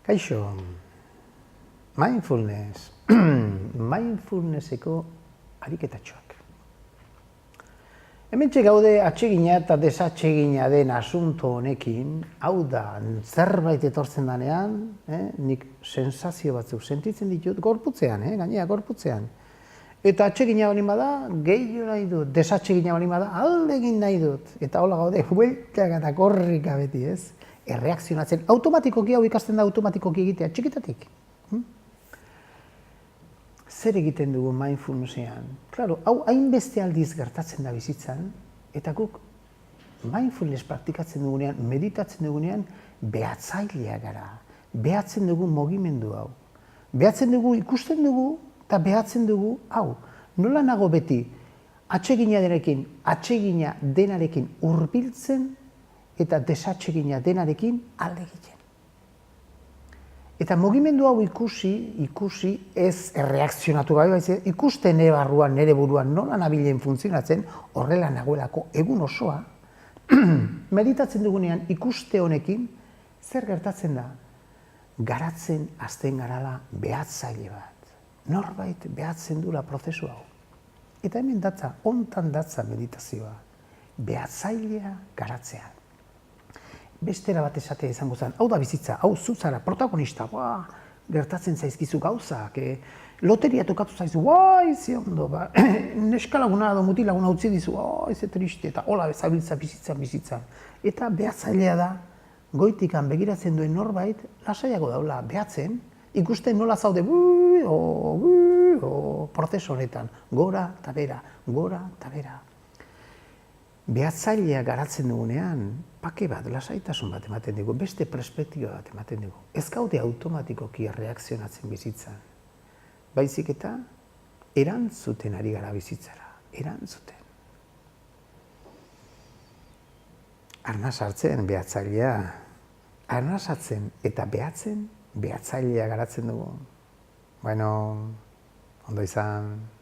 Kaixo, mindfulness, mindfulnesseko ariketatxoak. Hementxe gaude atsegina eta desatsegina den asunto honekin, hau da, zerbait etortzen danean, nik sensazio batzuk sentitzen ditut gorputzean, gainera gorputzean. Eta atsegina balin bada, gehiago nahi dut, desatsegina balin bada, alde egin nahi dut. Eta hola gaude, bueltak eta korrika beti, ez? Erreakzionatzen, automatikoki, hau ikasten da automatikoki egitea, txikitatik. Zer egiten dugu mindfulnessean? Claro, hau hainbeste aldiz gertatzen da bizitzan, eta guk mindfulness praktikatzen dugunean, meditatzen dugunean, behatzailea gara. Behatzen dugu mugimendu hau. Behatzen dugu, ikusten dugu, eta behatzen dugu, hau. Nola nago beti, atsegina denarekin hurbiltzen, eta desatsegina denarekin alde egiten. Eta mugimendu hau ikusi ez erreakzionatu gabe, ikusten barruan, nire buruan nola nabilen funtzionatzen, horrela nagoelako egun osoa, meditatzen dugunean ikuste honekin, zer gertatzen da? Garatzen hasten garala behatzaile bat. Norbait behatzen dula prozesu hau. Eta hemen datza, hontan datza meditazioa. Behatzailea garatzea. Bestera bat esatea izango zen, hau da bizitza, hau zuzara, protagonista, gertatzen zaizkizu gauzak, loteria tokatu zaizu, ze ondo, neska laguna edo mutil laguna utzi dizu, ze triste, eta hola bezabiltza bizitzan. Eta behatzailea da, goitikan begiratzen duen norbait, lasaiago daula, behatzen, ikusten nola zaude, prozesu honetan, gora eta bera, gora eta bera. Behatzailea garatzen dugunean, pake bat, lasaitasun bat ematen dugu, beste perspektiba bat ematen dugu. Ez gaude automatikoki erreakzionatzen bizitzan. Baizik eta, erantzuten ari gara bizitzara, erantzuten. Arnaz hartzen behatzailea, arnaz hartzen eta behatzen, behatzailea garatzen dugu. Bueno, ondo izan.